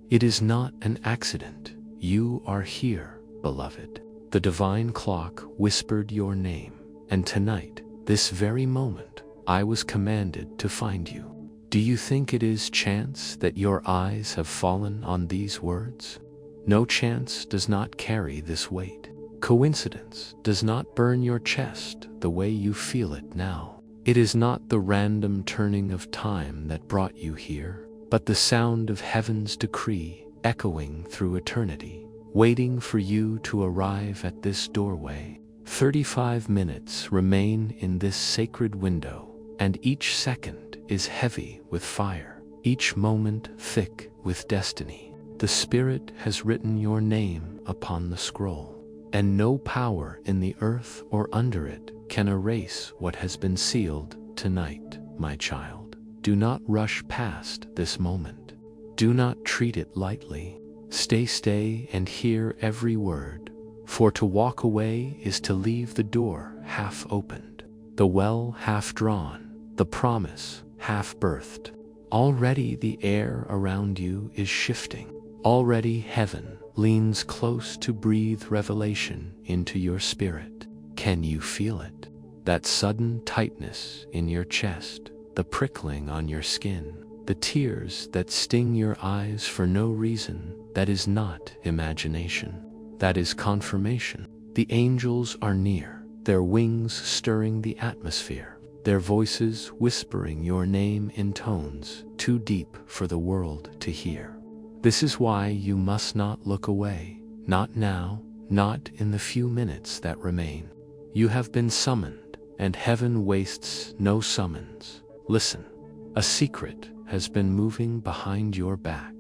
It is not an accident. You are here, beloved. The divine clock whispered your name, and tonight, this very moment, I was commanded to find you. Do you think it is chance that your eyes have fallen on these words? No, chance does not carry this weight. Coincidence does not burn your chest the way you feel it now. It is not the random turning of time that brought you here, but the sound of heaven's decree echoing through eternity, waiting for you to arrive at this doorway. 35 minutes remain in this sacred window, and each second is heavy with fire, each moment thick with destiny. The Spirit has written your name upon the scroll, and no power in the earth or under it can erase what has been sealed tonight, my child. Do not rush past this moment. Do not treat it lightly. Stay and hear every word, for to walk away is to leave the door half opened, the well half drawn, the promise half birthed. Already the air around you is shifting. Already heaven leans close to breathe revelation into your spirit. Can you feel it? That sudden tightness in your chest, the prickling on your skin, the tears that sting your eyes for no reason. That is not imagination. That is confirmation. The angels are near, their wings stirring the atmosphere, their voices whispering your name in tones too deep for the world to hear. This is why you must not look away, not now, not in the few minutes that remain. You have been summoned, and heaven wastes no summons. Listen, a secret has been moving behind your back,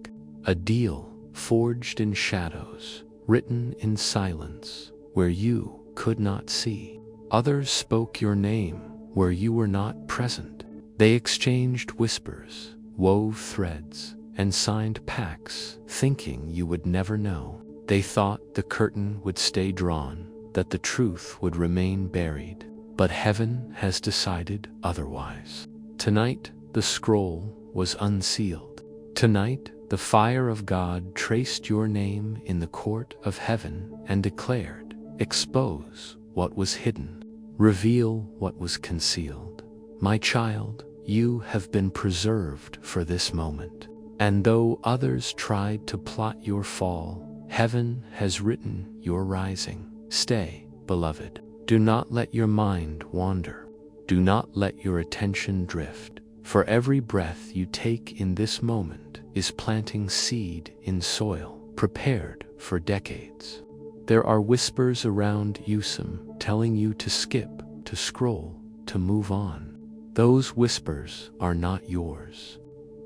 a deal forged in shadows, written in silence, where you could not see. Others spoke your name where you were not present. They exchanged whispers, wove threads, and signed pacts, thinking you would never know. They thought the curtain would stay drawn, that the truth would remain buried. But heaven has decided otherwise. Tonight, the scroll was unsealed. Tonight, the fire of God traced your name in the court of heaven and declared, expose what was hidden, reveal what was concealed. My child, you have been preserved for this moment. And though others tried to plot your fall, heaven has written your rising. Stay, beloved. Do not let your mind wander. Do not let your attention drift. For every breath you take in this moment is planting seed in soil prepared for decades. There are whispers around you, some telling you to skip, to scroll, to move on. Those whispers are not yours.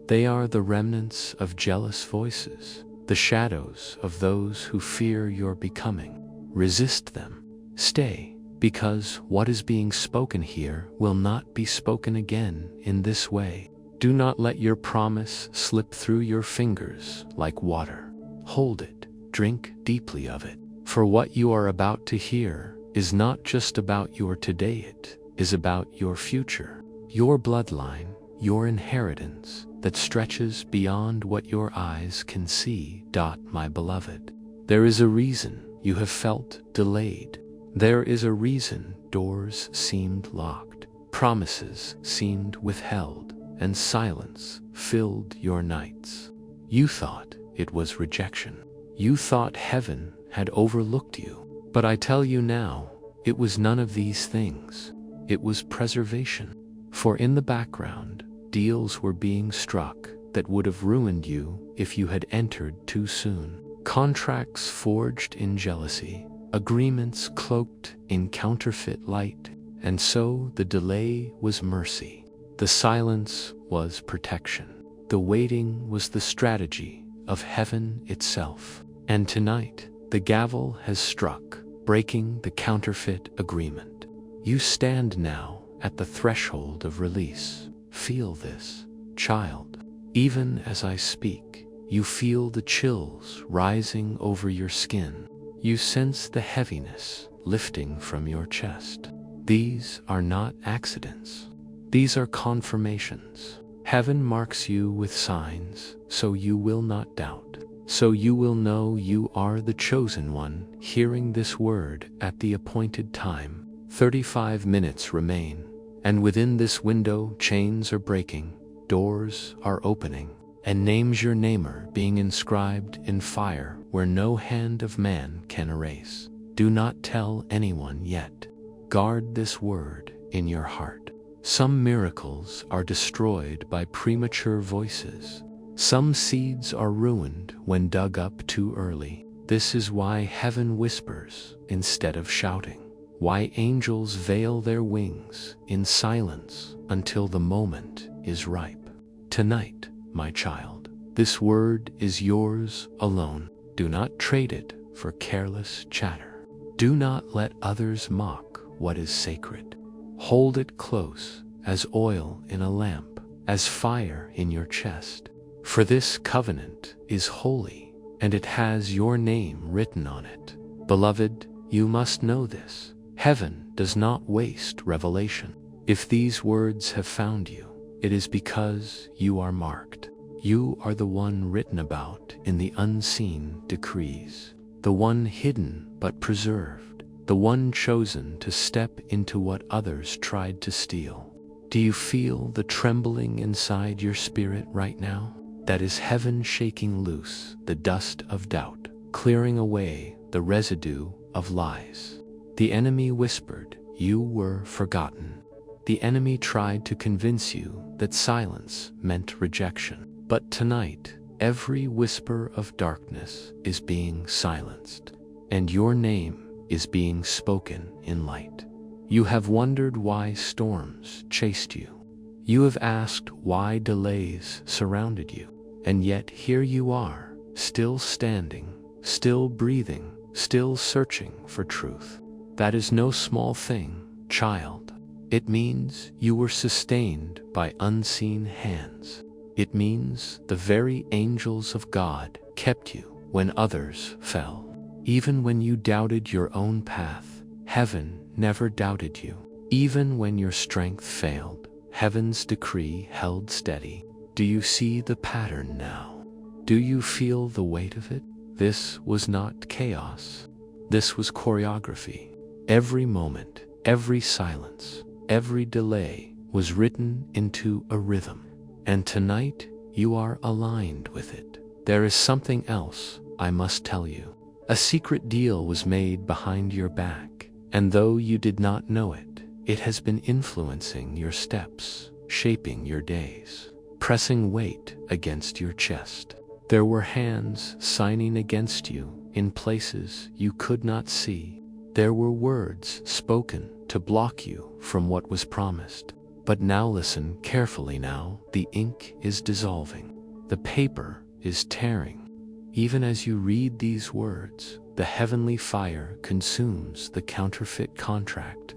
They are the remnants of jealous voices, the shadows of those who fear your becoming. Resist them. Stay, because what is being spoken here will not be spoken again in this way. Do not let your promise slip through your fingers like water. Hold it, drink deeply of it. For what you are about to hear is not just about your today, it is about your future, your bloodline, your inheritance that stretches beyond what your eyes can see. My beloved, there is a reason you have felt delayed. There is a reason doors seemed locked, promises seemed withheld, and silence filled your nights. You thought it was rejection. You thought heaven had overlooked you. But I tell you now, it was none of these things. It was preservation. For in the background, deals were being struck that would have ruined you if you had entered too soon. Contracts forged in jealousy, agreements cloaked in counterfeit light, and so the delay was mercy. The silence was protection. The waiting was the strategy of heaven itself. And tonight, the gavel has struck, breaking the counterfeit agreement. You stand now at the threshold of release. Feel this, child. Even as I speak, you feel the chills rising over your skin. You sense the heaviness lifting from your chest. These are not accidents. These are confirmations. Heaven marks you with signs, so you will not doubt. so you will know you are the chosen one, hearing this word at the appointed time. 35 minutes remain, and within this window chains are breaking, doors are opening, and names your namer being inscribed in fire where no hand of man can erase. Do not tell anyone yet. Guard this word in your heart. Some miracles are destroyed by premature voices. Some seeds are ruined when dug up too early. This is why heaven whispers instead of shouting, why angels veil their wings in silence until the moment is ripe. Tonight, my child, this word is yours alone. Do not trade it for careless chatter. Do not let others mock what is sacred. Hold it close as oil in a lamp, as fire in your chest. For this covenant is holy, and it has your name written on it. Beloved, you must know this. Heaven does not waste revelation. If these words have found you, it is because you are marked. You are the one written about in the unseen decrees, the one hidden but preserved, the one chosen to step into what others tried to steal. Do you feel the trembling inside your spirit right now? That is heaven shaking loose the dust of doubt, clearing away the residue of lies. The enemy whispered you were forgotten. The enemy tried to convince you that silence meant rejection. But tonight, every whisper of darkness is being silenced, and your name is being spoken in light. You have wondered why storms chased you. You have asked why delays surrounded you, and yet here you are, still standing, still breathing, still searching for truth. That is no small thing, child. It means you were sustained by unseen hands. It means the very angels of God kept you when others fell. Even when you doubted your own path, heaven never doubted you. Even when your strength failed, heaven's decree held steady. Do you see the pattern now? Do you feel the weight of it? This was not chaos. This was choreography. Every moment, every silence, every delay was written into a rhythm. And tonight, you are aligned with it. There is something else I must tell you. A secret deal was made behind your back, and though you did not know it, it has been influencing your steps, shaping your days, pressing weight against your chest. There were hands signing against you in places you could not see. There were words spoken to block you from what was promised. But now listen carefully now. The ink is dissolving. The paper is tearing. Even as you read these words, the heavenly fire consumes the counterfeit contract.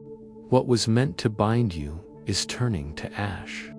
What was meant to bind you is turning to ash.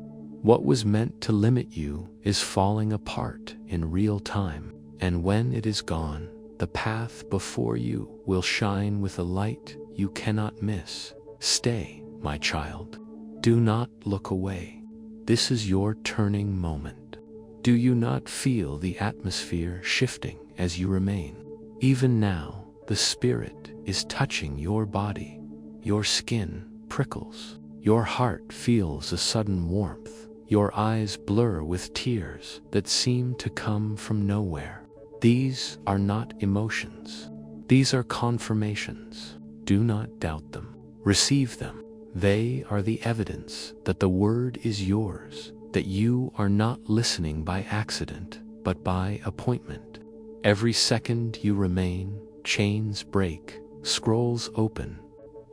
What was meant to limit you is falling apart in real time. And when it is gone, the path before you will shine with a light you cannot miss. Stay, my child. Do not look away. This is your turning moment. Do you not feel the atmosphere shifting as you remain? Even now, the Spirit is touching your body. Your skin prickles. Your heart feels a sudden warmth. Your eyes blur with tears that seem to come from nowhere. These are not emotions. These are confirmations. Do not doubt them. Receive them. They are the evidence that the word is yours, that you are not listening by accident, but by appointment. Every second you remain, chains break, scrolls open.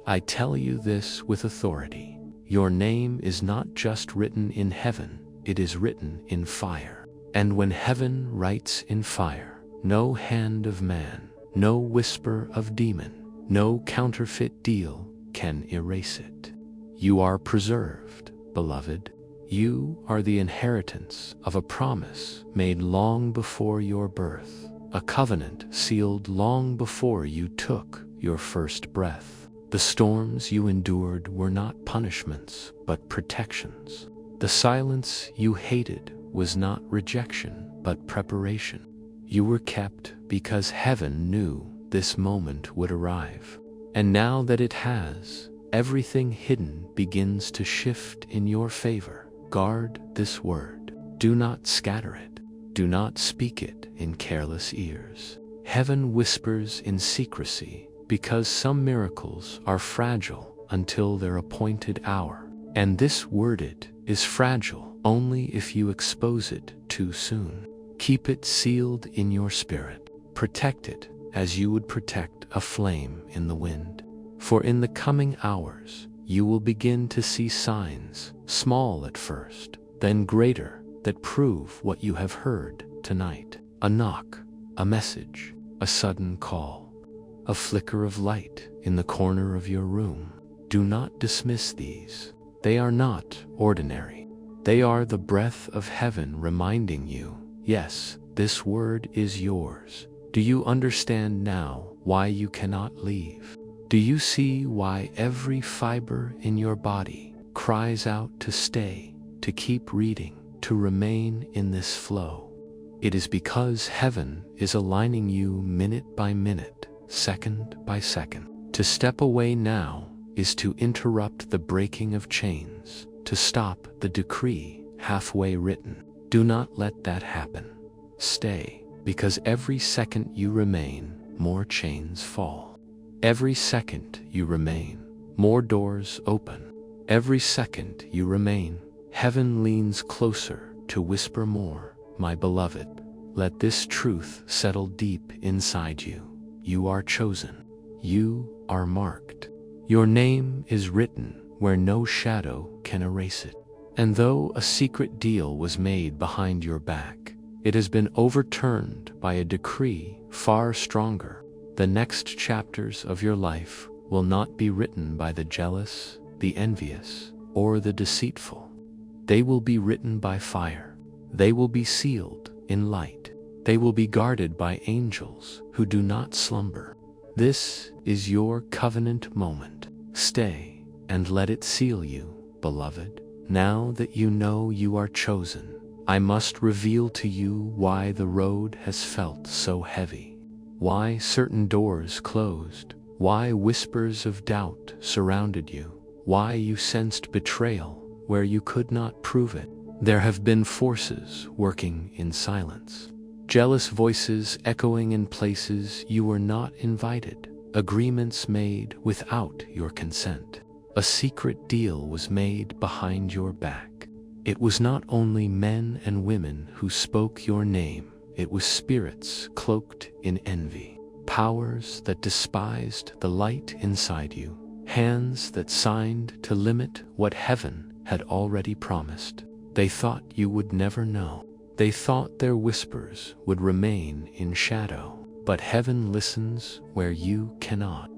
I tell you this with authority. Your name is not just written in heaven, it is written in fire. And when heaven writes in fire, no hand of man, no whisper of demon, no counterfeit deal can erase it. You are preserved, beloved. You are the inheritance of a promise made long before your birth, a covenant sealed long before you took your first breath. The storms you endured were not punishments, but protections. The silence you hated was not rejection, but preparation. You were kept because heaven knew this moment would arrive. And now that it has, everything hidden begins to shift in your favor. Guard this word. Do not scatter it. Do not speak it in careless ears. Heaven whispers in secrecy because some miracles are fragile until their appointed hour. And this worded is fragile only if you expose it too soon. Keep it sealed in your spirit. Protect it as you would protect a flame in the wind. For in the coming hours, you will begin to see signs, small at first, then greater, that prove what you have heard tonight. A knock, a message, a sudden call, a flicker of light in the corner of your room. Do not dismiss these. They are not ordinary. They are the breath of heaven reminding you, yes, this word is yours. Do you understand now why you cannot leave? Do you see why every fiber in your body cries out to stay, to keep reading, to remain in this flow? It is because heaven is aligning you minute by minute, second by second. To step away now is to interrupt the breaking of chains, to stop the decree halfway written. Do not let that happen. Stay, because every second you remain, more chains fall. Every second you remain, more doors open. Every second you remain, heaven leans closer to whisper more. My beloved, let this truth settle deep inside you. You are chosen. You are marked. Your name is written where no shadow can erase it. And though a secret deal was made behind your back, it has been overturned by a decree far stronger. The next chapters of your life will not be written by the jealous, the envious, or the deceitful. They will be written by fire. They will be sealed in light. They will be guarded by angels who do not slumber. This is your covenant moment. Stay and let it seal you, beloved. Now that you know you are chosen, I must reveal to you why the road has felt so heavy, why certain doors closed, why whispers of doubt surrounded you, why you sensed betrayal where you could not prove it. There have been forces working in silence, jealous voices echoing in places you were not invited, agreements made without your consent. A secret deal was made behind your back. It was not only men and women who spoke your name, it was spirits cloaked in envy, powers that despised the light inside you, hands that signed to limit what heaven had already promised. They thought you would never know. They thought their whispers would remain in shadow. But heaven listens where you cannot.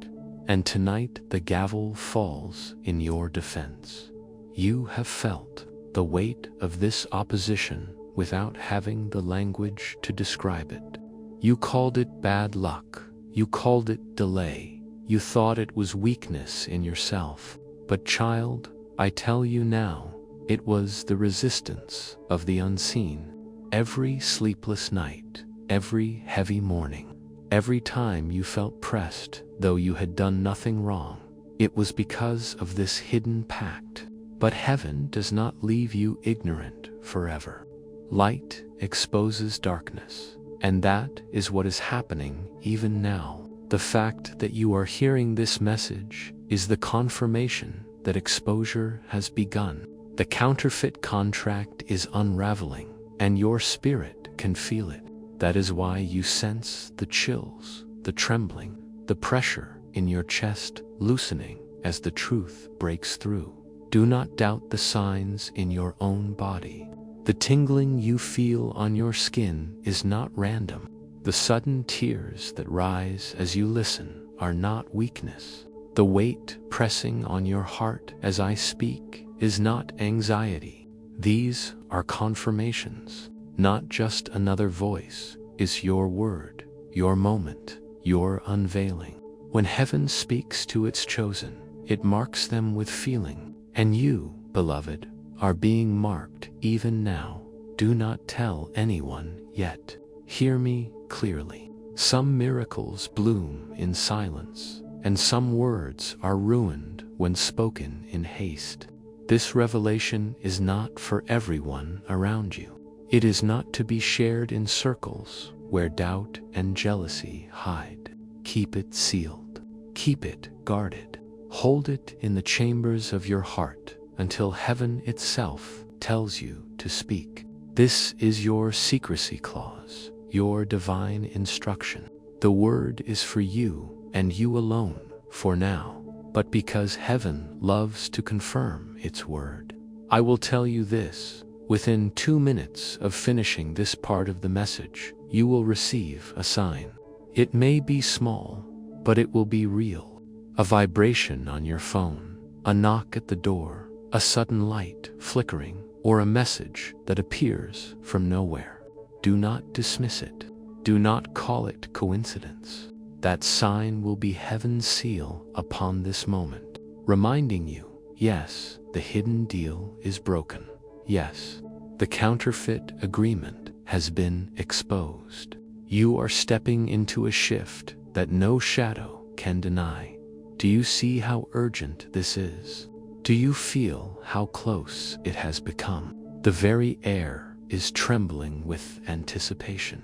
And tonight the gavel falls in your defense. You have felt the weight of this opposition without having the language to describe it. You called it bad luck. You called it delay. You thought it was weakness in yourself. But child, I tell you now, it was the resistance of the unseen. Every sleepless night, every heavy morning, every time you felt pressed, though you had done nothing wrong, it was because of this hidden pact. But heaven does not leave you ignorant forever. Light exposes darkness, and that is what is happening even now. The fact that you are hearing this message is the confirmation that exposure has begun. The counterfeit contract is unraveling, and your spirit can feel it. That is why you sense the chills, the trembling, the pressure in your chest loosening as the truth breaks through. Do not doubt the signs in your own body. The tingling you feel on your skin is not random. The sudden tears that rise as you listen are not weakness. The weight pressing on your heart as I speak is not anxiety. These are confirmations. Not just another voice, is your word, your moment, your unveiling. When heaven speaks to its chosen, it marks them with feeling. And you, beloved, are being marked even now. Do not tell anyone yet. Hear me clearly. Some miracles bloom in silence, and some words are ruined when spoken in haste. This revelation is not for everyone around you. It is not to be shared in circles where doubt and jealousy hide. Keep it sealed. Keep it guarded. Hold it in the chambers of your heart until heaven itself tells you to speak. This is your secrecy clause, your divine instruction. The word is for you and you alone for now, but because heaven loves to confirm its word, I will tell you this. Within 2 minutes of finishing this part of the message, you will receive a sign. It may be small, but it will be real. A vibration on your phone, a knock at the door, a sudden light flickering, or a message that appears from nowhere. Do not dismiss it. Do not call it coincidence. That sign will be heaven's seal upon this moment, reminding you, yes, the hidden deal is broken. Yes, the counterfeit agreement has been exposed. You are stepping into a shift that no shadow can deny. Do you see how urgent this is? Do you feel how close it has become? The very air is trembling with anticipation.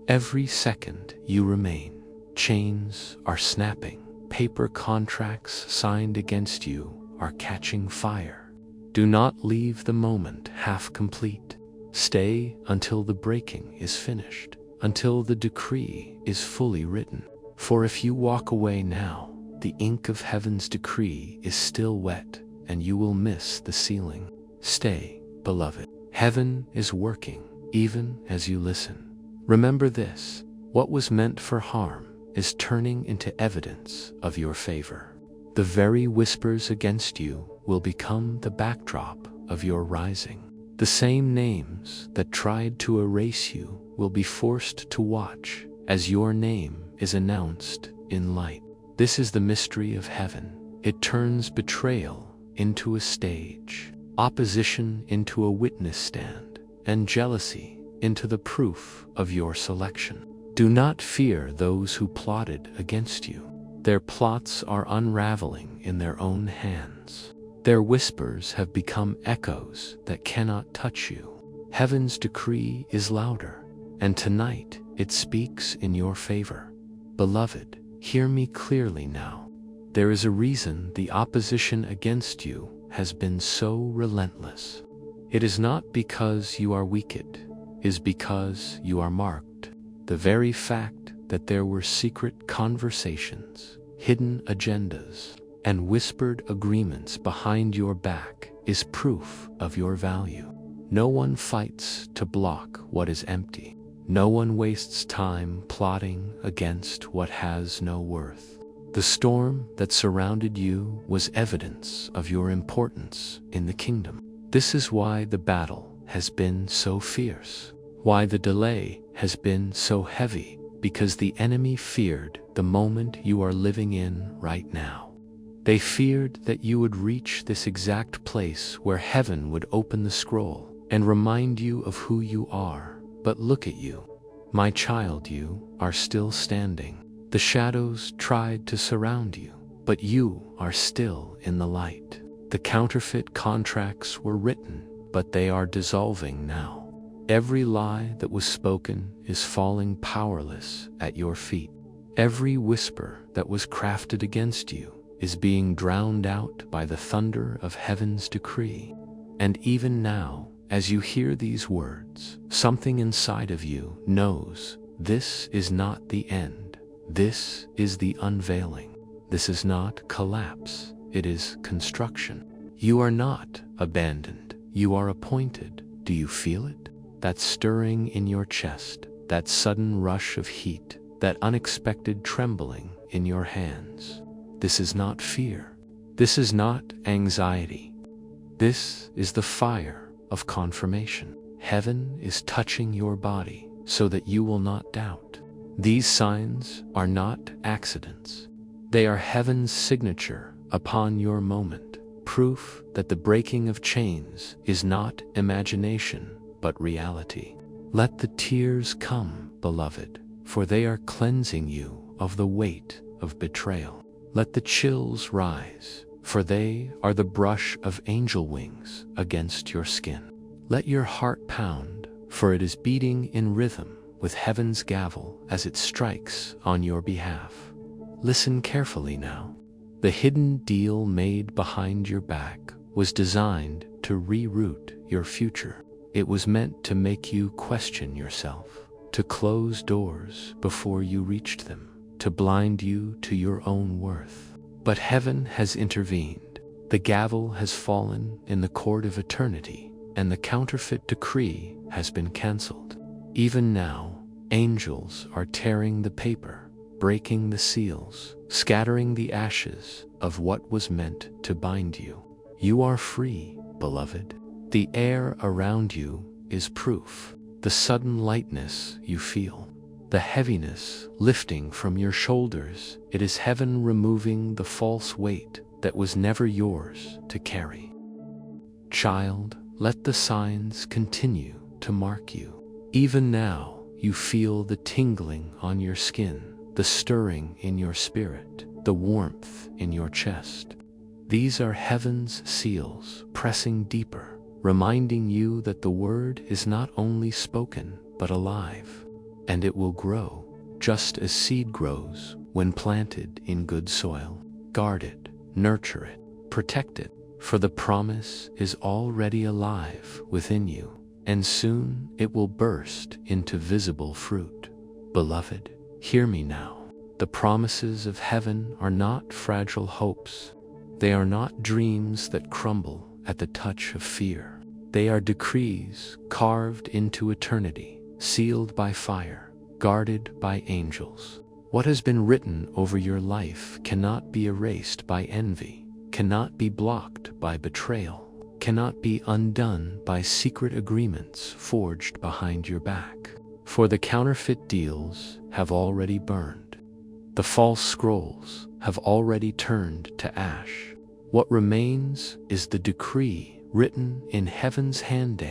Every second you remain, chains are snapping, paper contracts signed against you are catching fire. Do not leave the moment half complete. Stay until the breaking is finished, until the decree is fully written. For if you walk away now, the ink of heaven's decree is still wet, and you will miss the sealing. Stay, beloved. Heaven is working, even as you listen. Remember this, what was meant for harm is turning into evidence of your favor. The very whispers against you will become the backdrop of your rising. The same names that tried to erase you will be forced to watch as your name is announced in light. This is the mystery of heaven. It turns betrayal into a stage, opposition into a witness stand, and jealousy into the proof of your selection. Do not fear those who plotted against you. Their plots are unraveling in their own hands. Their whispers have become echoes that cannot touch you. Heaven's decree is louder, and tonight it speaks in your favor. Beloved, hear me clearly now. There is a reason the opposition against you has been so relentless. It is not because you are wicked, it is because you are marked. The very fact that there were secret conversations, hidden agendas, and whispered agreements behind your back is proof of your value. No one fights to block what is empty. No one wastes time plotting against what has no worth. The storm that surrounded you was evidence of your importance in the kingdom. This is why the battle has been so fierce, why the delay has been so heavy, because the enemy feared the moment you are living in right now. They feared that you would reach this exact place where heaven would open the scroll and remind you of who you are. But look at you. My child, you are still standing. The shadows tried to surround you, but you are still in the light. The counterfeit contracts were written, but they are dissolving now. Every lie that was spoken is falling powerless at your feet. Every whisper that was crafted against you is being drowned out by the thunder of heaven's decree. And even now, as you hear these words, something inside of you knows this is not the end. This is the unveiling. This is not collapse. It is construction. You are not abandoned. You are appointed. Do you feel it? That stirring in your chest, that sudden rush of heat, that unexpected trembling in your hands. This is not fear. This is not anxiety. This is the fire of confirmation. Heaven is touching your body so that you will not doubt. These signs are not accidents. They are heaven's signature upon your moment, proof that the breaking of chains is not imagination, but reality. Let the tears come, beloved. for they are cleansing you of the weight of betrayal. Let the chills rise, for they are the brush of angel wings against your skin. Let your heart pound, for it is beating in rhythm with heaven's gavel as it strikes on your behalf. Listen carefully now. The hidden deal made behind your back was designed to reroute your future. It was meant to make you question yourself, to close doors before you reached them, to blind you to your own worth. But heaven has intervened. The gavel has fallen in the court of eternity, and the counterfeit decree has been cancelled. Even now, angels are tearing the paper, breaking the seals, scattering the ashes of what was meant to bind you. You are free, beloved. The air around you is proof. The sudden lightness you feel, the heaviness lifting from your shoulders, it is heaven removing the false weight that was never yours to carry. Child, let the signs continue to mark you. Even now, you feel the tingling on your skin, the stirring in your spirit, the warmth in your chest. These are heaven's seals pressing deeper, reminding you that the word is not only spoken, but alive, and it will grow, just as seed grows when planted in good soil. Guard it, nurture it, protect it, for the promise is already alive within you, and soon it will burst into visible fruit. Beloved, hear me now. The promises of heaven are not fragile hopes. They are not dreams that crumble at the touch of fear. They are decrees carved into eternity, sealed by fire, guarded by angels. What has been written over your life cannot be erased by envy, cannot be blocked by betrayal, cannot be undone by secret agreements forged behind your back. For the counterfeit deals have already burned. The false scrolls have already turned to ash. What remains is the decree written in heaven's hand.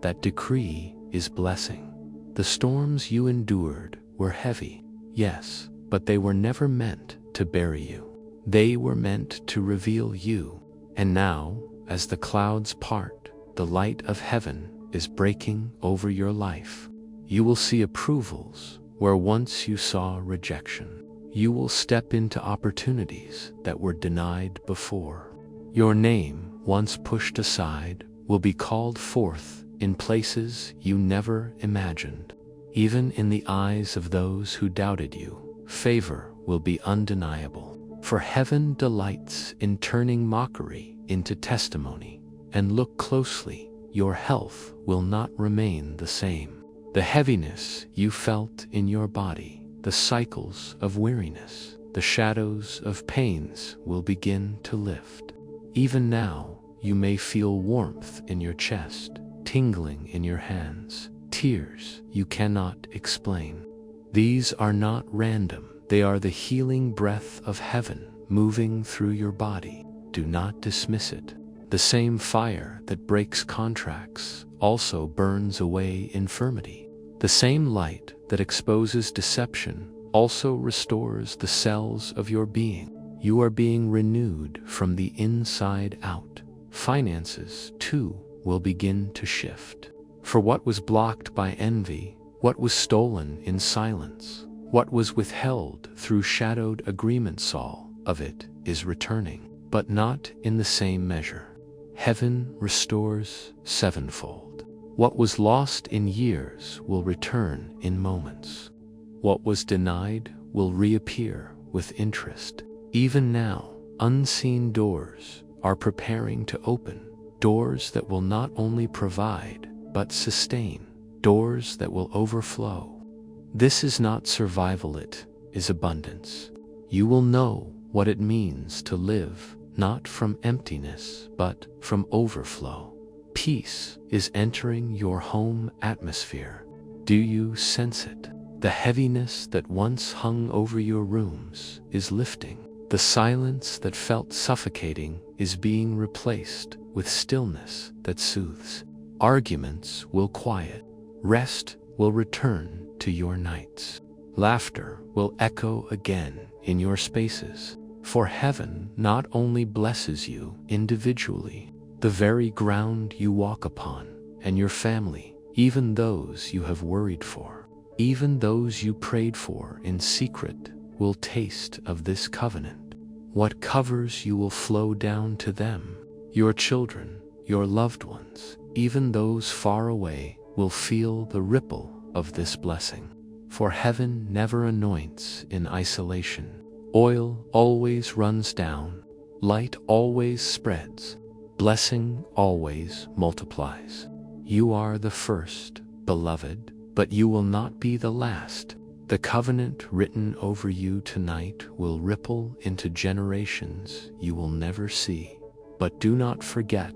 That decree is blessing. The storms you endured were heavy, yes, but they were never meant to bury you. They were meant to reveal you. And now, as the clouds part, the light of heaven is breaking over your life. You will see approvals where once you saw rejection. You will step into opportunities that were denied before. Your name, once pushed aside, will be called forth in places you never imagined. Even in the eyes of those who doubted you, favor will be undeniable. For heaven delights in turning mockery into testimony. And look closely, your health will not remain the same. The heaviness you felt in your body, the cycles of weariness, the shadows of pains will begin to lift. Even now, you may feel warmth in your chest, tingling in your hands, tears you cannot explain. These are not random. They are the healing breath of heaven moving through your body. Do not dismiss it. The same fire that breaks contracts also burns away infirmity. The same light that exposes deception also restores the cells of your being. You are being renewed from the inside out. Finances, too, will begin to shift. For what was blocked by envy, what was stolen in silence, what was withheld through shadowed agreements, all of it is returning, but not in the same measure. Heaven restores sevenfold. What was lost in years will return in moments. What was denied will reappear with interest. Even now, unseen doors are preparing to open, doors that will not only provide, but sustain, doors that will overflow. This is not survival, it is abundance. You will know what it means to live not from emptiness, but from overflow. Peace is entering your home atmosphere. Do you sense it? The heaviness that once hung over your rooms is lifting. The silence that felt suffocating is being replaced with stillness that soothes. Arguments will quiet. Rest will return to your nights. Laughter will echo again in your spaces, for heaven not only blesses you individually, the very ground you walk upon, and your family, even those you have worried for, even those you prayed for in secret, will taste of this covenant. What covers you will flow down to them. Your children, your loved ones, even those far away, will feel the ripple of this blessing. For heaven never anoints in isolation. Oil always runs down, light always spreads, blessing always multiplies. You are the first, beloved, but you will not be the last. The covenant written over you tonight will ripple into generations you will never see. But do not forget,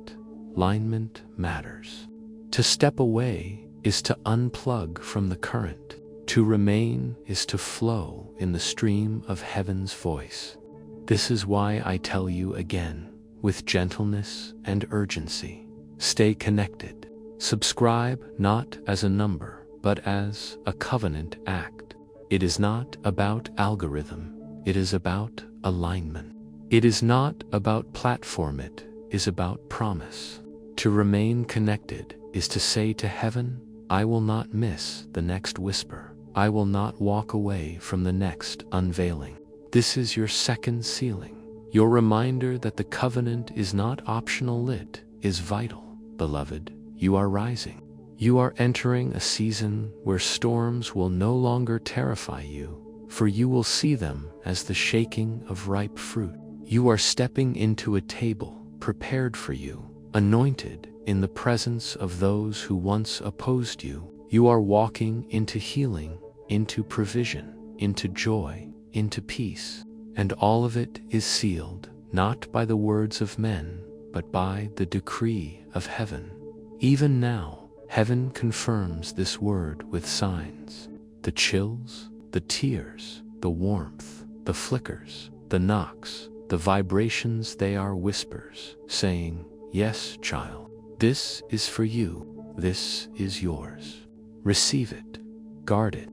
alignment matters. To step away is to unplug from the current. To remain is to flow in the stream of heaven's voice. This is why I tell you again, with gentleness and urgency, stay connected. Subscribe not as a number, but as a covenant act. It is not about algorithm, it is about alignment. It is not about platform, it is about promise. To remain connected is to say to heaven, I will not miss the next whisper. I will not walk away from the next unveiling. This is your second sealing, your reminder that the covenant is not optional, it is vital. Beloved, you are rising. You are entering a season where storms will no longer terrify you, for you will see them as the shaking of ripe fruit. You are stepping into a table prepared for you, anointed in the presence of those who once opposed you. You are walking into healing, into provision, into joy, into peace. And all of it is sealed, not by the words of men, but by the decree of heaven. Even now, heaven confirms this word with signs. The chills, the tears, the warmth, the flickers, the knocks, the vibrations, they are whispers, saying, yes, child, this is for you, this is yours. Receive it, guard it,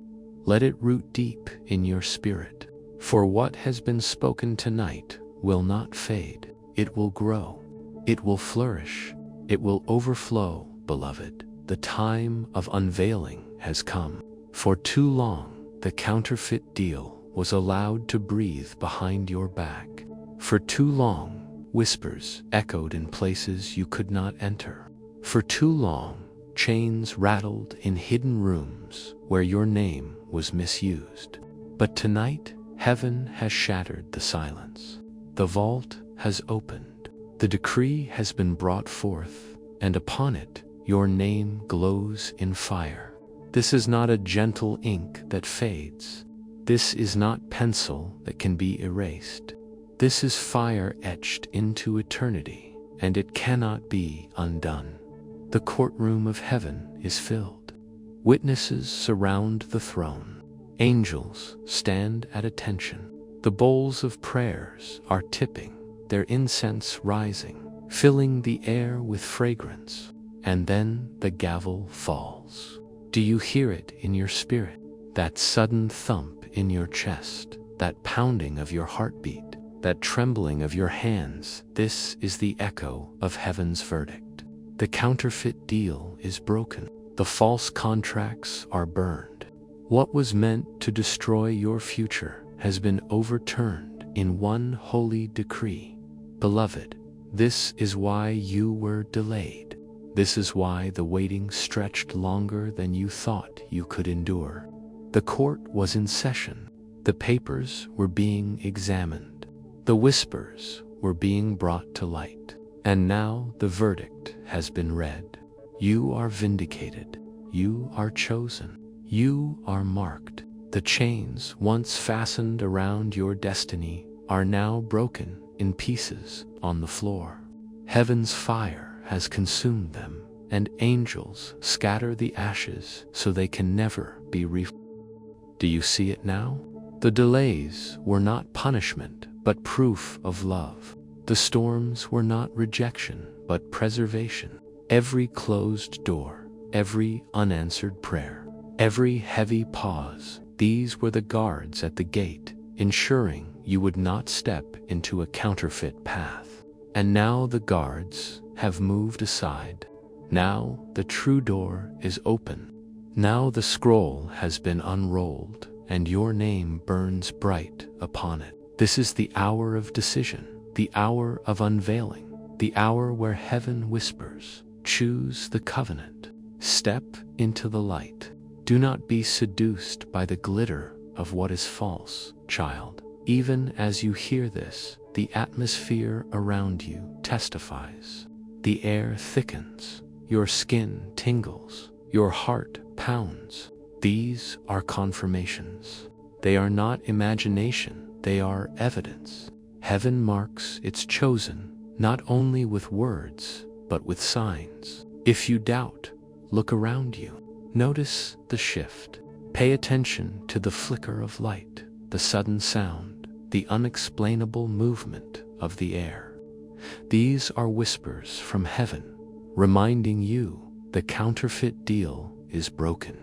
let it root deep in your spirit. For what has been spoken tonight will not fade. It will grow, it will flourish, it will overflow, beloved. The time of unveiling has come. For too long, the counterfeit deal was allowed to breathe behind your back. For too long, whispers echoed in places you could not enter. For too long, chains rattled in hidden rooms where your name was misused. But tonight, heaven has shattered the silence. The vault has opened. The decree has been brought forth, and upon it, your name glows in fire. This is not a gentle ink that fades. This is not pencil that can be erased. This is fire etched into eternity, and it cannot be undone. The courtroom of heaven is filled. Witnesses surround the throne. Angels stand at attention. The bowls of prayers are tipping, their incense rising, filling the air with fragrance. And then the gavel falls. Do you hear it in your spirit? That sudden thump in your chest, that pounding of your heartbeat, that trembling of your hands. This is the echo of heaven's verdict. The counterfeit deal is broken. The false contracts are burned. What was meant to destroy your future has been overturned in one holy decree. Beloved, this is why you were delayed. This is why the waiting stretched longer than you thought you could endure. The court was in session. The papers were being examined. The whispers were being brought to light. And now the verdict has been read. You are vindicated. You are chosen. You are marked. The chains once fastened around your destiny are now broken in pieces on the floor. Heaven's fire has consumed them, and angels scatter the ashes so they can never be refilled. Do you see it now? The delays were not punishment, but proof of love. The storms were not rejection, but preservation. Every closed door, every unanswered prayer, every heavy pause These were the guards at the gate, ensuring you would not step into a counterfeit path. And now the guards have moved aside. Now the true door is open. Now the scroll has been unrolled, and your name burns bright upon it. This is the hour of decision, the hour of unveiling, the hour where heaven whispers, choose the covenant. Step into the light. Do not be seduced by the glitter of what is false, child. Even as you hear this, the atmosphere around you testifies. The air thickens, your skin tingles, your heart pounds. These are confirmations. They are not imagination, they are evidence. Heaven marks its chosen, not only with words, but with signs. If you doubt, look around you. Notice the shift. Pay attention to the flicker of light, the sudden sound, the unexplainable movement of the air. These are whispers from heaven, reminding you the counterfeit deal is broken.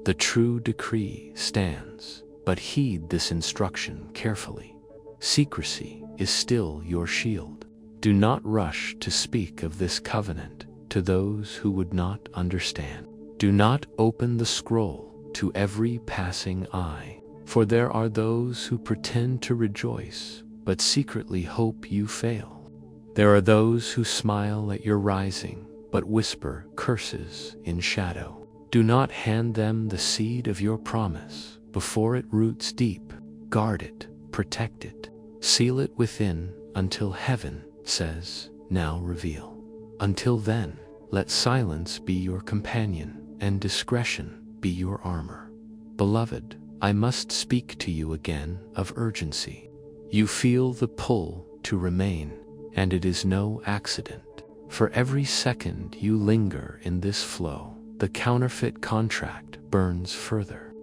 The true decree stands, but heed this instruction carefully. Secrecy is still your shield. Do not rush to speak of this covenant to those who would not understand. Do not open the scroll to every passing eye, for there are those who pretend to rejoice, but secretly hope you fail. There are those who smile at your rising, but whisper curses in shadow. Do not hand them the seed of your promise before it roots deep. Guard it, protect it, seal it within until heaven says, now reveal. Until then, let silence be your companion and discretion be your armor. Beloved, I must speak to you again of urgency. You feel the pull to remain, and it is no accident. For every second you linger in this flow, the counterfeit contract burns further.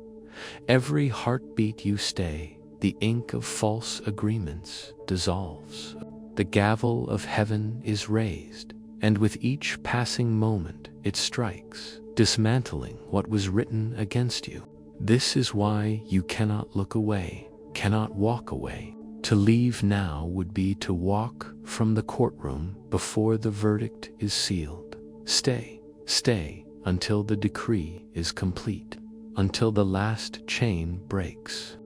Every heartbeat you stay, the ink of false agreements dissolves. The gavel of heaven is raised, and with each passing moment it strikes, dismantling what was written against you. This is why you cannot look away, cannot walk away. To leave now would be to walk from the courtroom before the verdict is sealed. Stay, stay until the decree is complete, until the last chain breaks,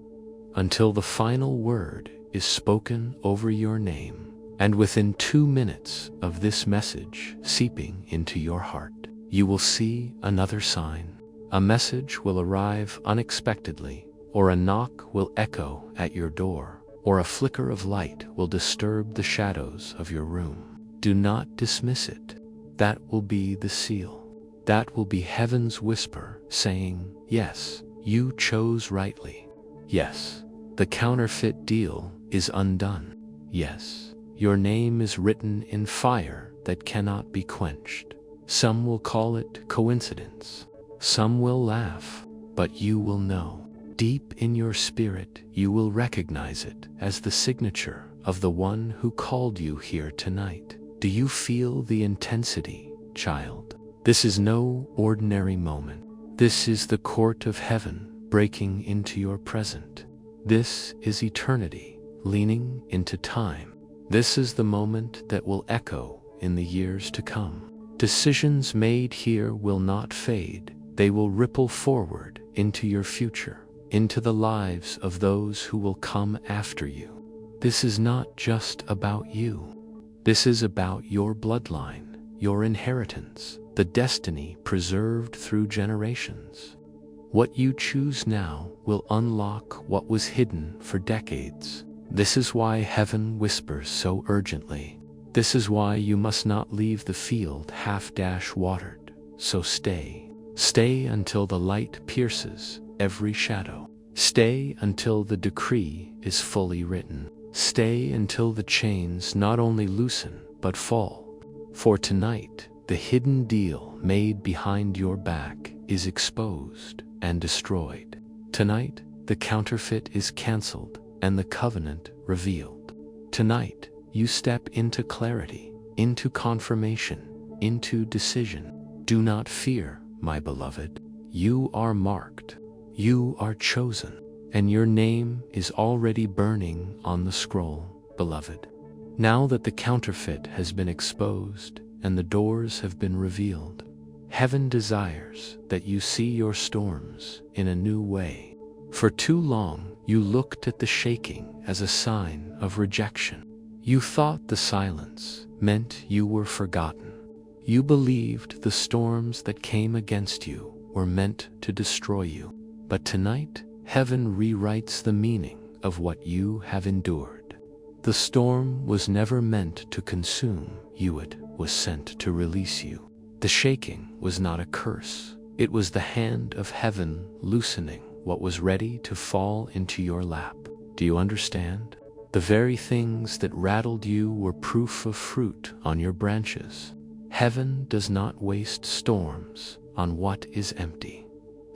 until the final word is spoken over your name. And within 2 minutes of this message seeping into your heart, you will see another sign. A message will arrive unexpectedly, or a knock will echo at your door, or a flicker of light will disturb the shadows of your room. Do not dismiss it. That will be the seal. That will be heaven's whisper saying, yes, you chose rightly. Yes, the counterfeit deal is undone. Yes, your name is written in fire that cannot be quenched. Some will call it coincidence. Some will laugh, but you will know. Deep in your spirit, you will recognize it as the signature of the one who called you here tonight. Do you feel the intensity, child? This is no ordinary moment. This is the court of heaven breaking into your present. This is eternity leaning into time. This is the moment that will echo in the years to come. Decisions made here will not fade. They will ripple forward into your future, into the lives of those who will come after you. This is not just about you. This is about your bloodline, your inheritance, the destiny preserved through generations. What you choose now will unlock what was hidden for decades. This is why heaven whispers so urgently. This is why you must not leave the field half-watered. So stay. Stay until the light pierces every shadow. Stay until the decree is fully written. Stay until the chains not only loosen but fall. For tonight, the hidden deal made behind your back is exposed and destroyed. Tonight, the counterfeit is canceled and the covenant revealed. Tonight, you step into clarity, into confirmation, into decision. Do not fear, my beloved. You are marked. You are chosen, and your name is already burning on the scroll, beloved. Now that the counterfeit has been exposed and the doors have been revealed, heaven desires that you see your storms in a new way. For too long, you looked at the shaking as a sign of rejection. You thought the silence meant you were forgotten. You believed the storms that came against you were meant to destroy you. But tonight, heaven rewrites the meaning of what you have endured. The storm was never meant to consume you, it was sent to release you. The shaking was not a curse, it was the hand of heaven loosening what was ready to fall into your lap. Do you understand? The very things that rattled you were proof of fruit on your branches. Heaven does not waste storms on what is empty.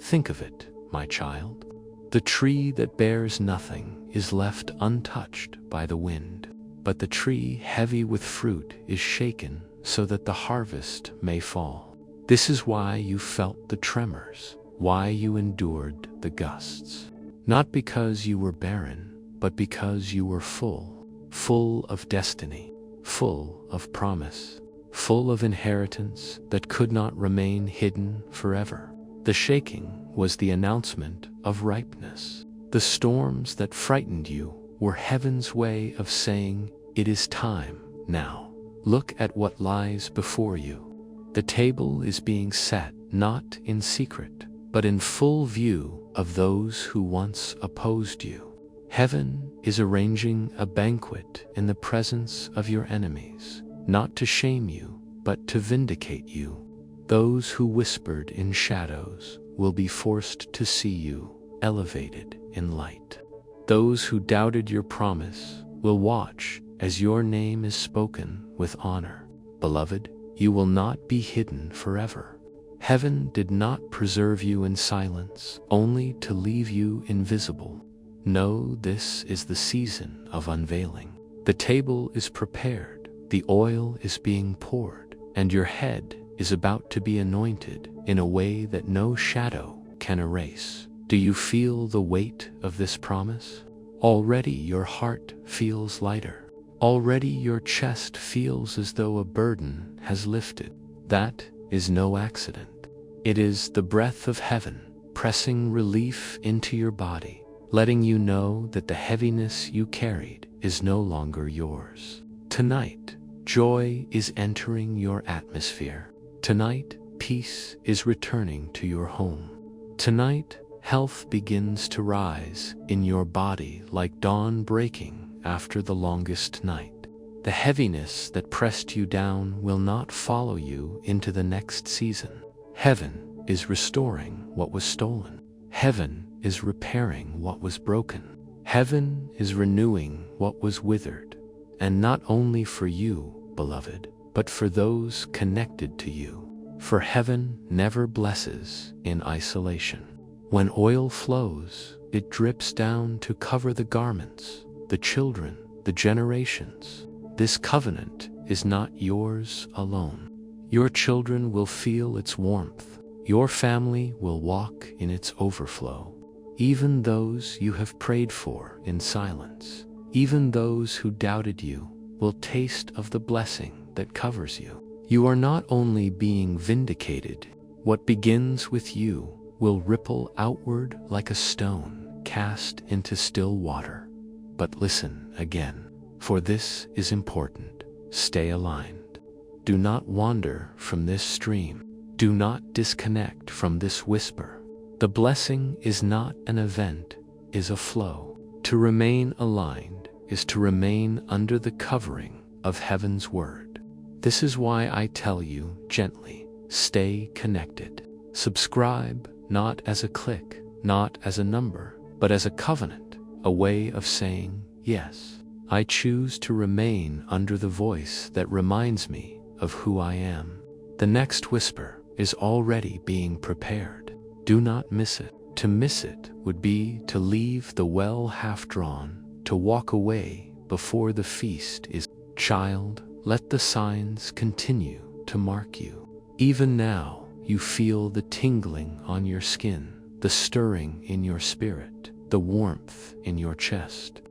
Think of it, my child. The tree that bears nothing is left untouched by the wind, but the tree heavy with fruit is shaken so that the harvest may fall. This is why you felt the tremors, why you endured the gusts. Not because you were barren, but because you were full of destiny, full of promise, full of inheritance that could not remain hidden forever. The shaking was the announcement of ripeness. The storms that frightened you were heaven's way of saying, it is time now. Look at what lies before you. The table is being set not in secret, but in full view of those who once opposed you. Heaven is arranging a banquet in the presence of your enemies, not to shame you, but to vindicate you. Those who whispered in shadows will be forced to see you elevated in light. Those who doubted your promise will watch as your name is spoken with honor. Beloved, you will not be hidden forever. Heaven did not preserve you in silence, only to leave you invisible. No, this is the season of unveiling. The table is prepared, the oil is being poured, and your head is about to be anointed in a way that no shadow can erase. Do you feel the weight of this promise? Already your heart feels lighter. Already your chest feels as though a burden has lifted. That is no accident. It is the breath of heaven pressing relief into your body, letting you know that the heaviness you carried is no longer yours. Tonight, joy is entering your atmosphere. Tonight, peace is returning to your home. Tonight, health begins to rise in your body like dawn breaking after the longest night. The heaviness that pressed you down will not follow you into the next season. Heaven is restoring what was stolen. Heaven is repairing what was broken. Heaven is renewing what was withered, and not only for you, beloved, but for those connected to you. For heaven never blesses in isolation. When oil flows, it drips down to cover the garments, the children, the generations. This covenant is not yours alone. Your children will feel its warmth. Your family will walk in its overflow. Even those you have prayed for in silence, even those who doubted you, will taste of the blessing that covers you. You are not only being vindicated, what begins with you will ripple outward like a stone cast into still water. But listen again, for this is important. Stay aligned. Do not wander from this stream. Do not disconnect from this whisper. The blessing is not an event, is a flow. To remain aligned is to remain under the covering of heaven's word. This is why I tell you gently, stay connected. Subscribe not as a click, not as a number, but as a covenant, a way of saying, yes, I choose to remain under the voice that reminds me of who I am. The next whisper is already being prepared. Do not miss it. To miss it would be to leave the well half-drawn, to walk away before the feast is. Child, let the signs continue to mark you. Even now, you feel the tingling on your skin, the stirring in your spirit, the warmth in your chest.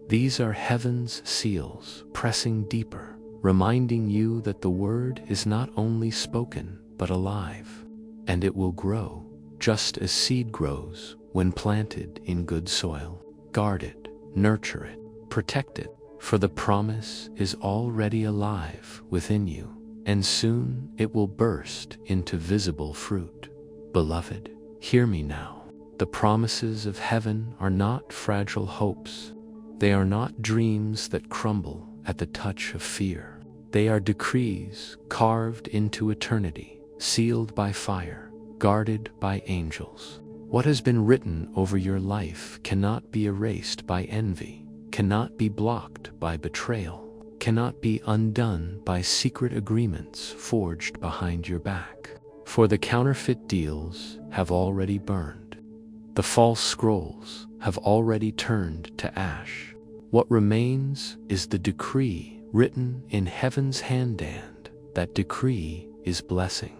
These are heaven's seals pressing deeper, reminding you that the word is not only spoken but alive, and it will grow just as seed grows when planted in good soil. Guard it, nurture it, protect it, for the promise is already alive within you, and soon it will burst into visible fruit. Beloved, hear me now. The promises of heaven are not fragile hopes. They are not dreams that crumble at the touch of fear. They are decrees carved into eternity, sealed by fire, guarded by angels. What has been written over your life cannot be erased by envy, cannot be blocked by betrayal, cannot be undone by secret agreements forged behind your back. For the counterfeit deals have already burned. The false scrolls have already turned to ash. What remains is the decree written in heaven's hand. That decree is blessing.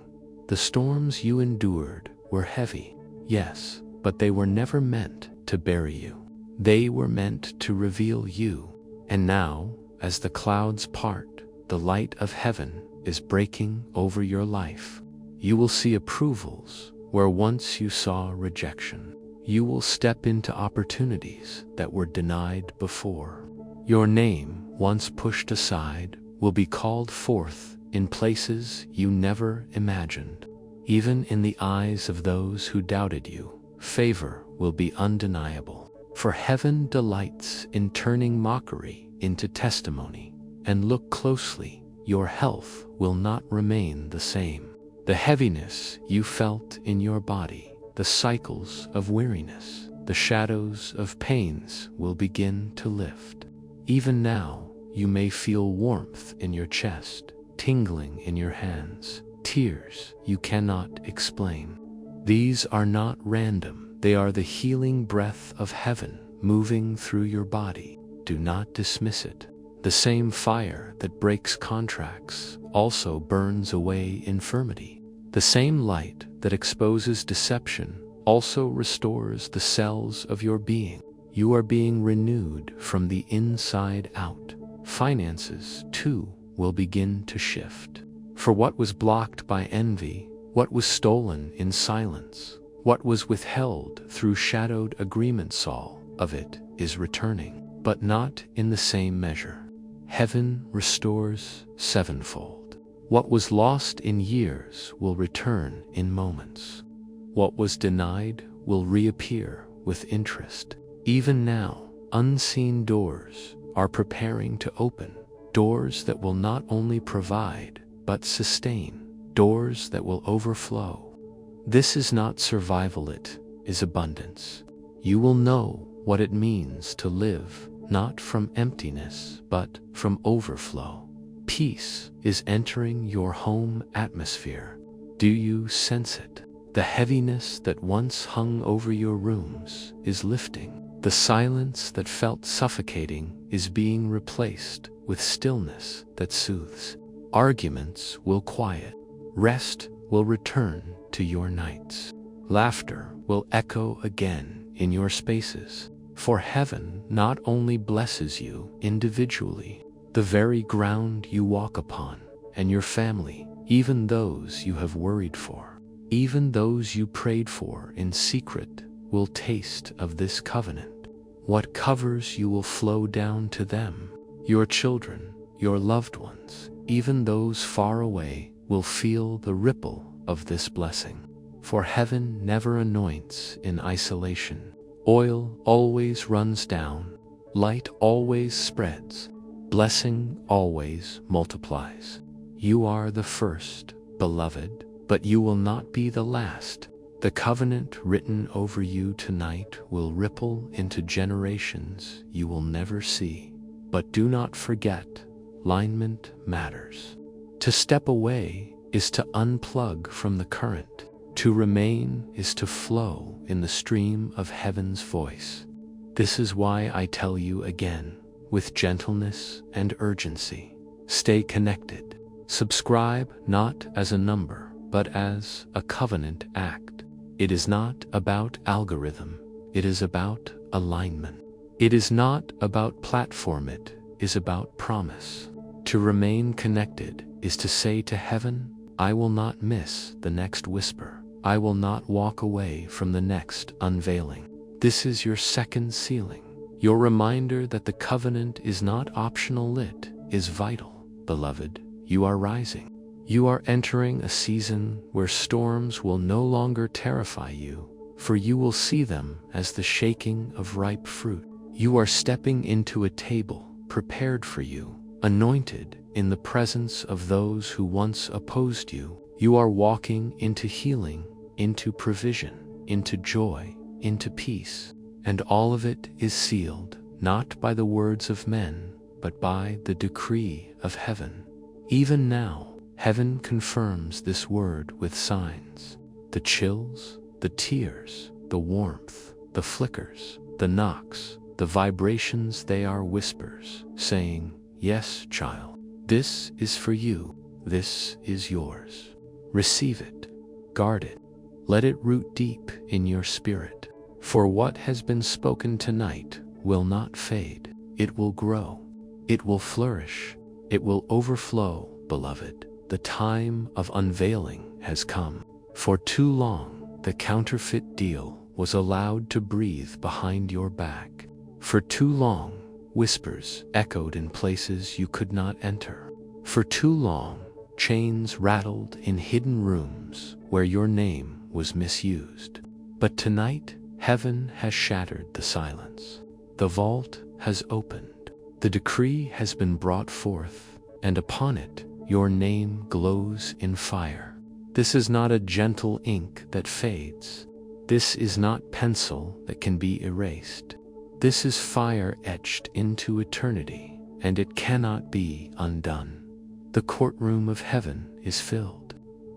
The storms you endured were heavy, yes, but they were never meant to bury you. They were meant to reveal you. And now, as the clouds part, the light of heaven is breaking over your life. You will see approvals where once you saw rejection. You will step into opportunities that were denied before. Your name, once pushed aside, will be called forth in places you never imagined. Even in the eyes of those who doubted you, favor will be undeniable. For heaven delights in turning mockery into testimony. And look closely, your health will not remain the same. The heaviness you felt in your body, the cycles of weariness, the shadows of pains will begin to lift. Even now, you may feel warmth in your chest, tingling in your hands, tears you cannot explain. These are not random. They are the healing breath of heaven moving through your body. Do not dismiss it. The same fire that breaks contracts also burns away infirmity. The same light that exposes deception also restores the cells of your being. You are being renewed from the inside out. Finances, too, will begin to shift. For what was blocked by envy, what was stolen in silence, what was withheld through shadowed agreements, all of it is returning, but not in the same measure. Heaven restores sevenfold. What was lost in years will return in moments. What was denied will reappear with interest. Even now, unseen doors are preparing to open, doors that will not only provide, but sustain, doors that will overflow. This is not survival, it is abundance. You will know what it means to live not from emptiness, but from overflow. Peace is entering your home atmosphere. Do you sense it? The heaviness that once hung over your rooms is lifting. The silence that felt suffocating is being replaced with stillness that soothes. Arguments will quiet. Rest will return to your nights. Laughter will echo again in your spaces. For heaven not only blesses you individually, the very ground you walk upon, and your family, even those you have worried for, even those you prayed for in secret, will taste of this covenant. What covers you will flow down to them. Your children, your loved ones, even those far away, will feel the ripple of this blessing. For heaven never anoints in isolation. Oil always runs down, light always spreads, blessing always multiplies. You are the first, beloved, but you will not be the last. The covenant written over you tonight will ripple into generations you will never see. But do not forget, alignment matters. To step away is to unplug from the current. To remain is to flow in the stream of heaven's voice. This is why I tell you again, with gentleness and urgency, stay connected. Subscribe not as a number, but as a covenant act. It is not about algorithm, it is about alignment. It is not about platform, it is about promise. To remain connected is to say to heaven, I will not miss the next whisper. I will not walk away from the next unveiling. This is your second sealing. Your reminder that the covenant is not optional, it is vital. Beloved, you are rising. You are entering a season where storms will no longer terrify you, for you will see them as the shaking of ripe fruit. You are stepping into a table prepared for you, anointed in the presence of those who once opposed you. You are walking into healing, into provision, into joy, into peace. And all of it is sealed, not by the words of men, but by the decree of heaven. Even now, heaven confirms this word with signs. The chills, the tears, the warmth, the flickers, the knocks, the vibrations, they are whispers, saying, yes, child, this is for you, this is yours. Receive it, guard it, let it root deep in your spirit. For what has been spoken tonight will not fade, it will grow, it will flourish, it will overflow, beloved. The time of unveiling has come. For too long, the counterfeit deal was allowed to breathe behind your back. For too long, whispers echoed in places you could not enter. For too long, chains rattled in hidden rooms where your name was misused. But tonight, heaven has shattered the silence. The vault has opened. The decree has been brought forth, and upon it, your name glows in fire. This is not a gentle ink that fades. This is not pencil that can be erased. This is fire etched into eternity, and it cannot be undone. The courtroom of heaven is filled.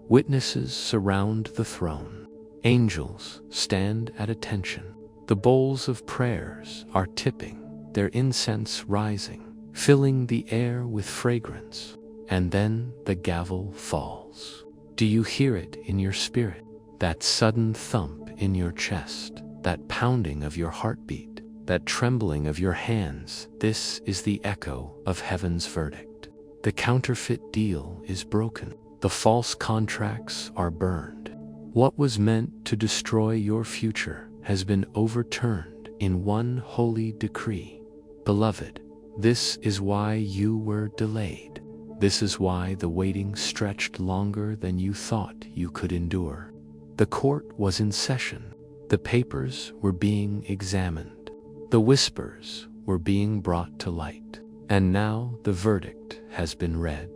Witnesses surround the throne. Angels stand at attention. The bowls of prayers are tipping, their incense rising, filling the air with fragrance. And then the gavel falls. Do you hear it in your spirit? That sudden thump in your chest, that pounding of your heartbeat, that trembling of your hands. This is the echo of heaven's verdict. The counterfeit deal is broken. The false contracts are burned. What was meant to destroy your future has been overturned in one holy decree. Beloved, this is why you were delayed. This is why the waiting stretched longer than you thought you could endure. The court was in session. The papers were being examined. The whispers were being brought to light. And now the verdict has been read.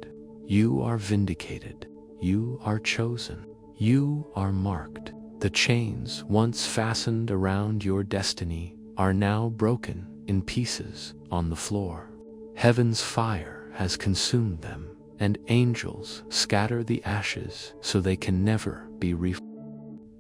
You are vindicated. You are chosen. You are marked. The chains once fastened around your destiny are now broken in pieces on the floor. Heaven's fire has consumed them, and angels scatter the ashes so they can never be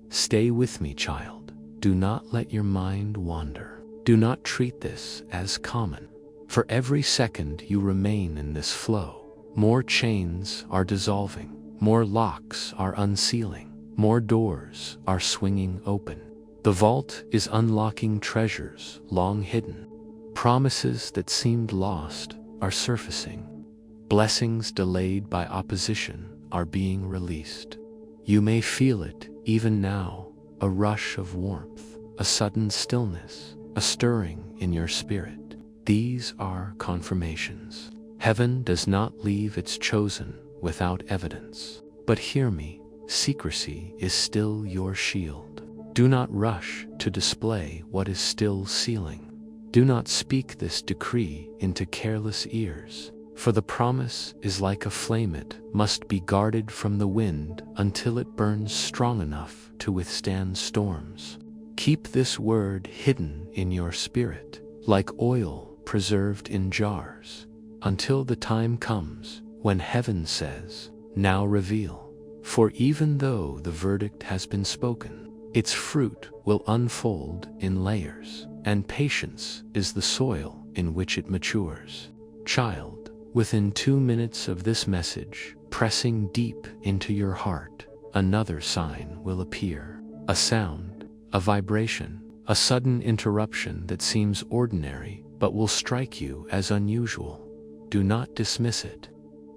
Stay with me, child. Do not let your mind wander. Do not treat this as common. For every second you remain in this flow, more chains are dissolving, more locks are unsealing, more doors are swinging open. The vault is unlocking treasures long hidden. Promises that seemed lost are surfacing. Blessings delayed by opposition are being released. You may feel it even now, a rush of warmth, a sudden stillness, a stirring in your spirit. These are confirmations. Heaven does not leave its chosen without evidence. But hear me, secrecy is still your shield. Do not rush to display what is still sealing. Do not speak this decree into careless ears, for the promise is like a flame. It must be guarded from the wind until it burns strong enough to withstand storms. Keep this word hidden in your spirit, like oil preserved in jars, until the time comes when heaven says, now reveal. For even though the verdict has been spoken, its fruit will unfold in layers, and patience is the soil in which it matures. Child, within 2 minutes of this message, pressing deep into your heart, another sign will appear. A sound, a vibration, a sudden interruption that seems ordinary but will strike you as unusual. Do not dismiss it.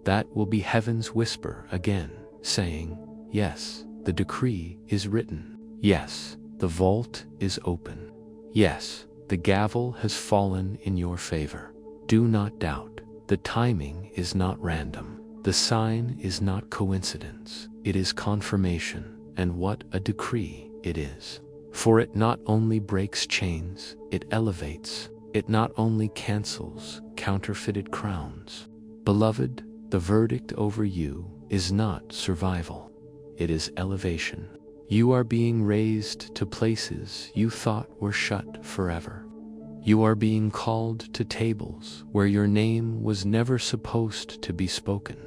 That will be heaven's whisper again, saying, yes, the decree is written. Yes, the vault is open. Yes, the gavel has fallen in your favor. Do not doubt. The timing is not random. The sign is not coincidence. It is confirmation, and what a decree it is. For it not only breaks chains, it elevates. It not only cancels counterfeited crowns. Beloved, the verdict over you is not survival. It is elevation. You are being raised to places you thought were shut forever. You are being called to tables where your name was never supposed to be spoken.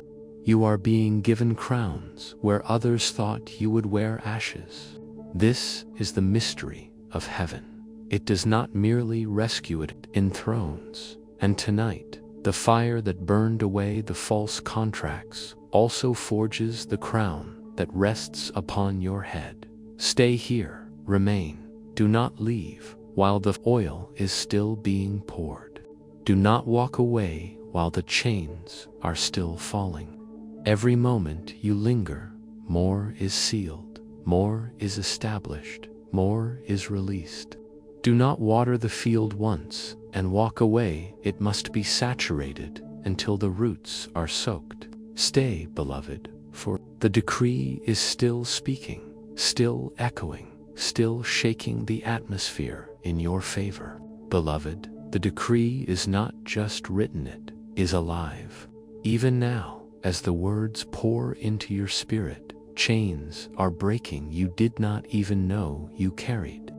You are being given crowns where others thought you would wear ashes. This is the mystery of heaven. It does not merely rescue, it enthrones. And tonight, the fire that burned away the false contracts also forges the crown that rests upon your head. Stay here, remain, do not leave while the oil is still being poured. Do not walk away while the chains are still falling. Every moment you linger, more is sealed, more is established, more is released. Do not water the field once and walk away. It must be saturated until the roots are soaked. Stay, beloved, for the decree is still speaking, still echoing, still shaking the atmosphere in your favor. Beloved, the decree is not just written, it is alive. Even now, as the words pour into your spirit, chains are breaking you did not even know you carried.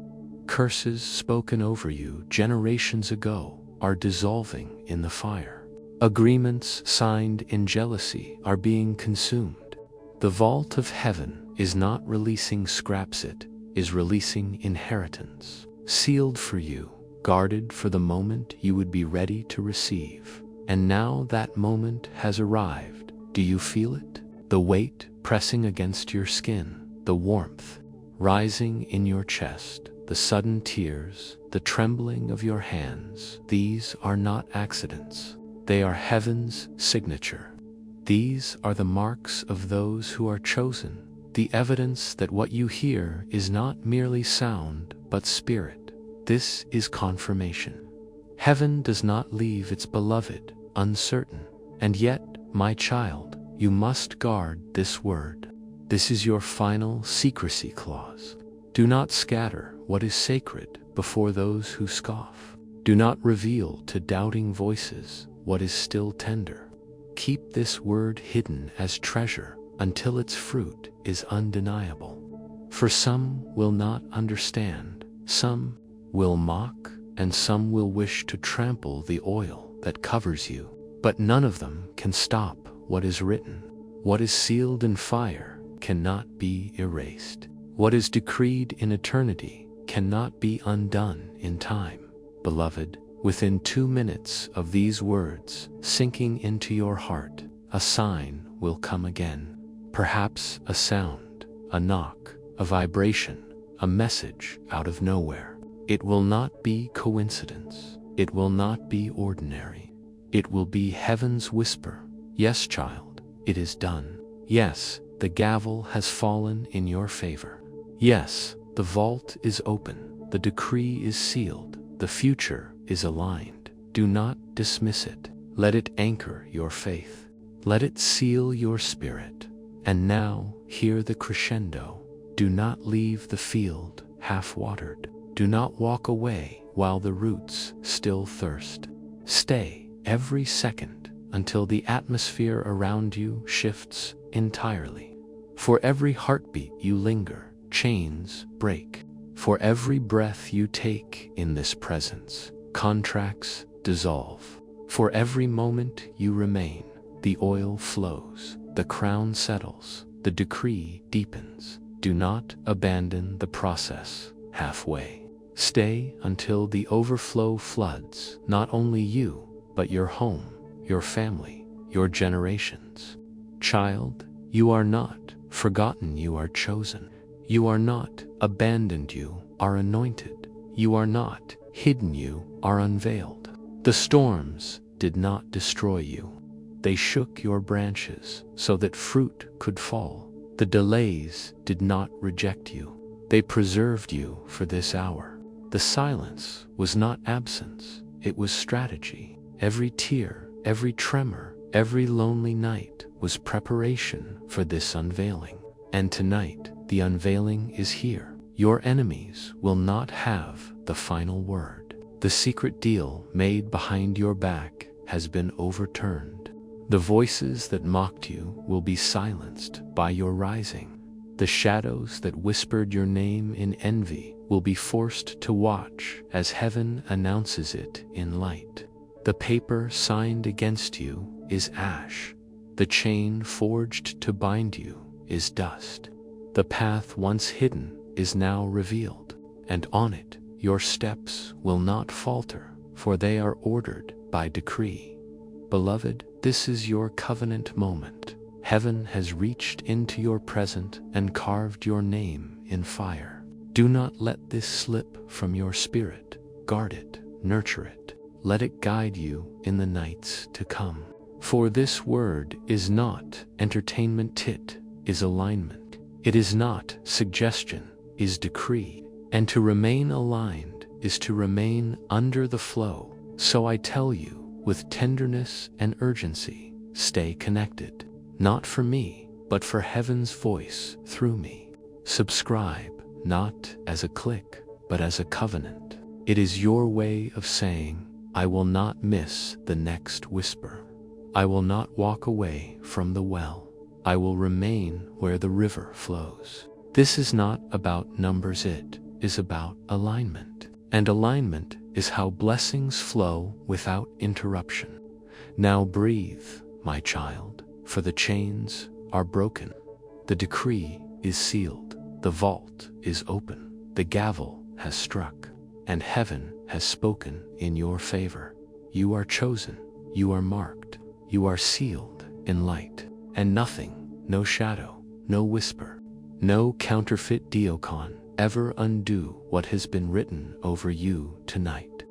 Curses spoken over you generations ago are dissolving in the fire. Agreements signed in jealousy are being consumed. The vault of heaven is not releasing scraps, it is releasing inheritance, sealed for you, guarded for the moment you would be ready to receive. And now that moment has arrived. Do you feel it? The weight pressing against your skin, the warmth rising in your chest, the sudden tears, the trembling of your hands. These are not accidents. They are heaven's signature. These are the marks of those who are chosen, the evidence that what you hear is not merely sound, but spirit. This is confirmation. Heaven does not leave its beloved uncertain. And yet, my child, you must guard this word. This is your final secrecy clause. Do not scatter what is sacred before those who scoff. Do not reveal to doubting voices what is still tender. Keep this word hidden as treasure until its fruit is undeniable. For some will not understand, some will mock, and some will wish to trample the oil that covers you. But none of them can stop what is written. What is sealed in fire cannot be erased. What is decreed in eternity cannot be undone in time. Beloved, within 2 minutes of these words sinking into your heart, a sign will come again. Perhaps a sound, a knock, a vibration, a message out of nowhere. It will not be coincidence. It will not be ordinary. It will be heaven's whisper. Yes, child, it is done. Yes, the gavel has fallen in your favor. Yes, the vault is open. The decree is sealed. The future is aligned. Do not dismiss it. Let it anchor your faith. Let it seal your spirit. And now, hear the crescendo. Do not leave the field half-watered. Do not walk away while the roots still thirst. Stay every second until the atmosphere around you shifts entirely. For every heartbeat you linger, chains break. For every breath you take in this presence, contracts dissolve. For every moment you remain, the oil flows, the crown settles, the decree deepens. Do not abandon the process halfway. Stay until the overflow floods not only you, but your home, your family, your generations. Child, you are not forgotten, you are chosen. You are not abandoned, you are anointed. You are not hidden, you are unveiled. The storms did not destroy you. They shook your branches so that fruit could fall. The delays did not reject you. They preserved you for this hour. The silence was not absence, it was strategy. Every tear, every tremor, every lonely night was preparation for this unveiling. And tonight, the unveiling is here. Your enemies will not have the final word. The secret deal made behind your back has been overturned. The voices that mocked you will be silenced by your rising. The shadows that whispered your name in envy will be forced to watch as heaven announces it in light. The paper signed against you is ash. The chain forged to bind you is dust. The path once hidden is now revealed, and on it your steps will not falter, for they are ordered by decree. Beloved, this is your covenant moment. Heaven has reached into your present and carved your name in fire. Do not let this slip from your spirit. Guard it, nurture it. Let it guide you in the nights to come. For this word is not entertainment, it is alignment. It is not suggestion, is decree. And to remain aligned is to remain under the flow. So I tell you, with tenderness and urgency, stay connected. Not for me, but for heaven's voice through me. Subscribe, not as a click, but as a covenant. It is your way of saying, I will not miss the next whisper. I will not walk away from the well. I will remain where the river flows. This is not about numbers, it is about alignment. And alignment is how blessings flow without interruption. Now breathe, my child, for the chains are broken. The decree is sealed. The vault is open. The gavel has struck, and heaven has spoken in your favor. You are chosen. You are marked. You are sealed in light. And nothing, no shadow, no whisper, no counterfeit deocon ever undo what has been written over you tonight.